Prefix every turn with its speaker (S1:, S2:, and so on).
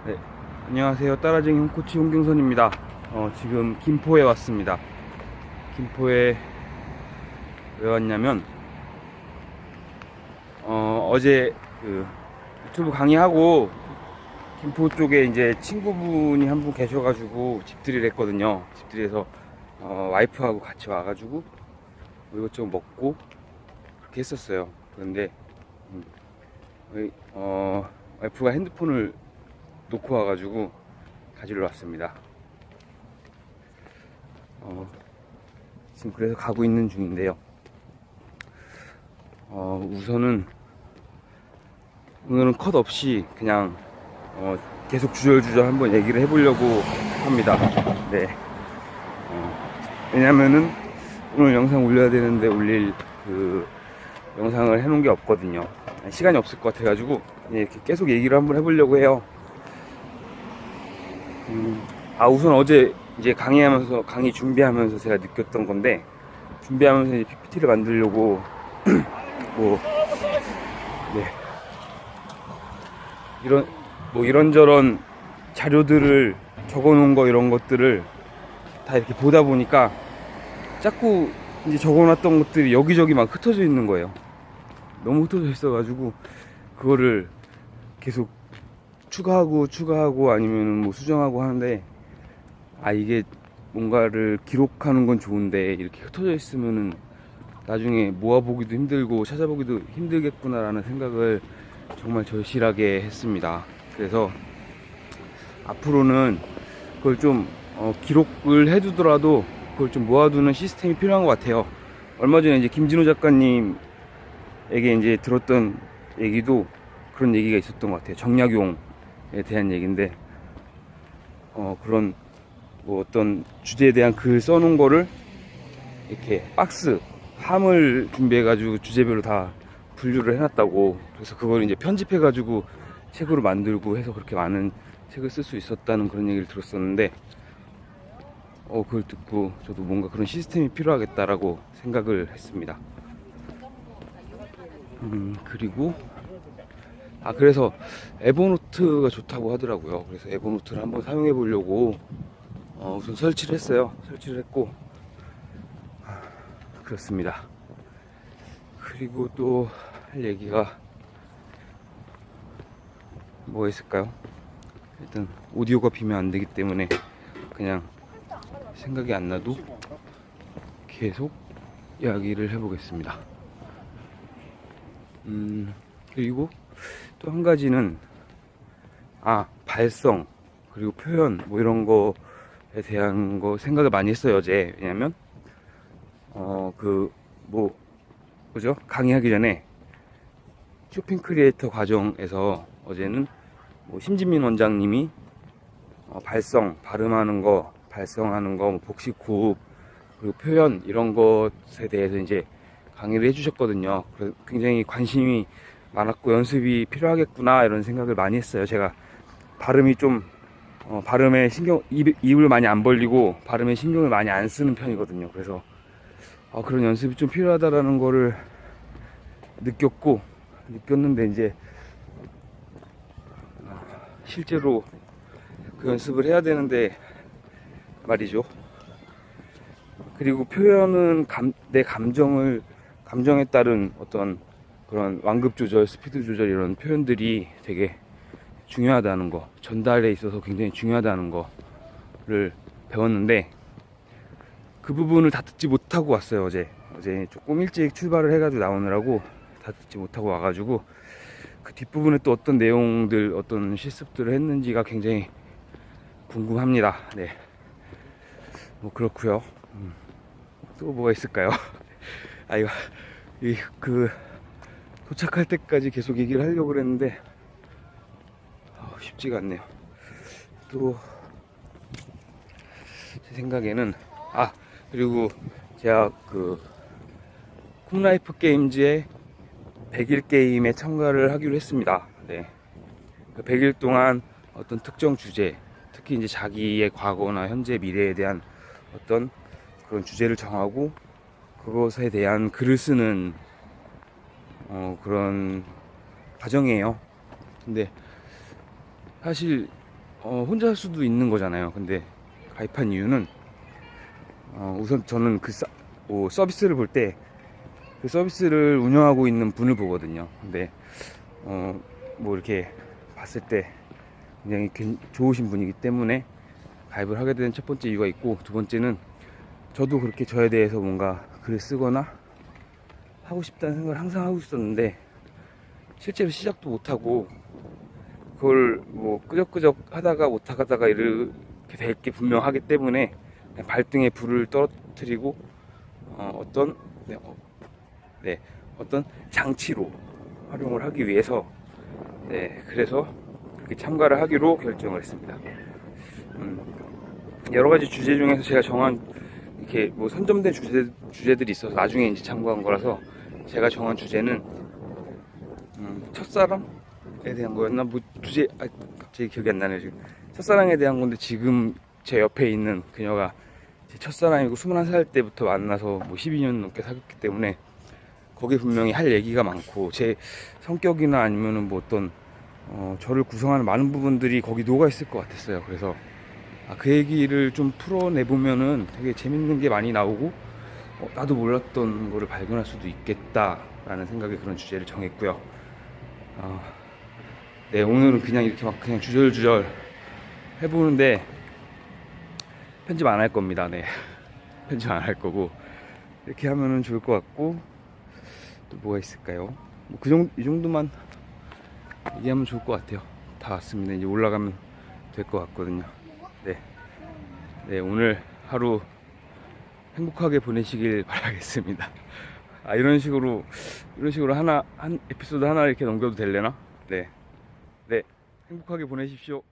S1: 네, 안녕하세요. 따라쟁이 홈코치 홍경선입니다. 지금 김포에 왔습니다. 김포에 왜 왔냐면, 어제 그 유튜브 강의하고 김포 쪽에 이제 친구분이 한 분 계셔가지고 집들이를 했거든요. 집들이에서 와이프하고 같이 와가지고 뭐 이것저것 먹고 그렇게 했었어요. 그런데 와이프가 핸드폰을 놓고 와가지고 가지러 왔습니다. 지금 그래서 가고 있는 중인데요. 우선은 오늘은 컷 없이 그냥 계속 주절주절 한번 얘기를 해보려고 합니다. 네. 왜냐면은 오늘 영상 올려야 되는데 올릴 그 영상을 해놓은 게 없거든요. 시간이 없을 것 같아가지고 이렇게 계속 얘기를 한번 해보려고 해요. 우선 어제 이제 강의 준비하면서 제가 느꼈던 건데, 준비하면서 이제 PPT를 만들려고 뭐, 네, 이런저런 자료들을 적어 놓은 거, 이런 것들을 다 이렇게 보다 보니까 자꾸 이제 적어 놨던 것들이 여기저기 막 흩어져 있는 거예요. 너무 흩어져 있어가지고 그거를 계속 추가하고 아니면 뭐 수정하고 하는데, 이게 뭔가를 기록하는 건 좋은데 이렇게 흩어져 있으면은 나중에 모아보기도 힘들고 찾아보기도 힘들겠구나라는 생각을 정말 절실하게 했습니다. 그래서 앞으로는 그걸 좀 기록을 해두더라도 그걸 좀 모아두는 시스템이 필요한 것 같아요. 얼마 전에 이제 김진호 작가님에게 이제 들었던 얘기도 그런 얘기가 있었던 것 같아요. 정약용에 대한 얘기인데, 그런 뭐 어떤 주제에 대한 글 써놓은 거를 이렇게 함을 준비해가지고 주제별로 다 분류를 해놨다고. 그래서 그걸 이제 편집해가지고 책으로 만들고 해서 그렇게 많은 책을 쓸 수 있었다는 그런 얘기를 들었었는데, 그걸 듣고 저도 뭔가 그런 시스템이 필요하겠다라고 생각을 했습니다. 그리고 그래서 에버노트가 좋다고 하더라고요. 그래서 에버노트를 한번 사용해 보려고 우선 설치를 했어요. 설치를 했고 그렇습니다. 그리고 또 할 얘기가 뭐가 있을까요? 일단 오디오가 비면 안 되기 때문에 그냥 생각이 안 나도 계속 이야기를 해보겠습니다. 그리고 또 한 가지는 발성 그리고 표현 뭐 이런 거에 대한 거 생각을 많이 했어요 어제. 왜냐면 그죠? 강의하기 전에 쇼핑 크리에이터 과정에서 어제는 뭐 심진민 원장님이 발음하는 거, 발성하는 거, 뭐 복식, 구흡, 그리고 표현 이런 것에 대해서 이제 강의를 해주셨거든요. 그래서 굉장히 관심이 많았고 연습이 필요하겠구나 이런 생각을 많이 했어요. 제가 발음이 좀 발음에 입을 많이 안 벌리고 발음에 신경을 많이 안 쓰는 편이거든요. 그래서 그런 연습이 좀 필요하다라는 거를 느꼈는데 이제 실제로 그 연습을 해야 되는데 말이죠. 그리고 표현은 내 감정에 따른 어떤 그런 완급 조절, 스피드 조절 이런 표현들이 되게 중요하다는 거, 전달에 있어서 굉장히 중요하다는 거를 배웠는데, 그 부분을 다 듣지 못하고 왔어요. 어제 조금 일찍 출발을 해가지고 나오느라고 다 듣지 못하고 와가지고 그 뒷부분에 또 어떤 내용들, 어떤 실습들을 했는지가 굉장히 궁금합니다. 네, 뭐 그렇고요. 또 뭐가 있을까요? 이거 도착할 때까지 계속 얘기를 하려고 그랬는데 쉽지가 않네요. 또 제 생각에는 그리고 제가 콩라이프 게임즈의 100일 게임에 참가를 하기로 했습니다. 네. 그 100일 동안 어떤 특정 주제, 특히 이제 자기의 과거나 현재, 미래에 대한 어떤 그런 주제를 정하고 그것에 대한 글을 쓰는 그런 과정이에요. 근데 사실 혼자 할 수도 있는 거잖아요. 근데 가입한 이유는 우선 저는 서비스를 볼 때 그 서비스를 운영하고 있는 분을 보거든요. 근데 뭐 이렇게 봤을 때 굉장히 좋으신 분이기 때문에 가입을 하게 된 첫 번째 이유가 있고, 두 번째는 저도 그렇게 저에 대해서 뭔가 글을 쓰거나 하고 싶다는 생각을 항상 하고 있었는데 실제로 시작도 못하고, 그걸 뭐 끄적끄적 하다가 못하다가 이렇게 될 게 분명하기 때문에 그냥 발등에 불을 떨어뜨리고 어떤 장치로 활용을 하기 위해서, 그래서 그렇게 참가를 하기로 결정을 했습니다. 여러 가지 주제 중에서 제가 정한 이렇게 뭐 선점된 주제들이 있어서 나중에 이제 참고한 거라서, 제가 정한 주제는 첫사랑에 대한 거였나? 뭐 주제 갑자기 기억이 안 나네요. 지금 첫사랑에 대한 건데, 지금 제 옆에 있는 그녀가 제 첫사랑이고 21살 때부터 만나서 뭐 12년 넘게 사귀었기 때문에 거기에 분명히 할 얘기가 많고, 제 성격이나 아니면은 뭐 어떤 저를 구성하는 많은 부분들이 거기 녹아 있을 것 같았어요. 그래서 그 얘기를 좀 풀어내보면은 되게 재밌는 게 많이 나오고, 나도 몰랐던 거를 발견할 수도 있겠다라는 생각에 그런 주제를 정했고요. 오늘은 그냥 이렇게 막 그냥 주절주절 해보는데 편집 안 할 겁니다. 네. 편집 안 할 거고, 이렇게 하면은 좋을 것 같고, 또 뭐가 있을까요? 뭐 이 정도만 얘기하면 좋을 것 같아요. 다 왔습니다. 이제 올라가면 될 것 같거든요. 네, 오늘 하루 행복하게 보내시길 바라겠습니다. 이런 식으로 한 에피소드 하나 이렇게 넘겨도 되려나? 네, 행복하게 보내십시오.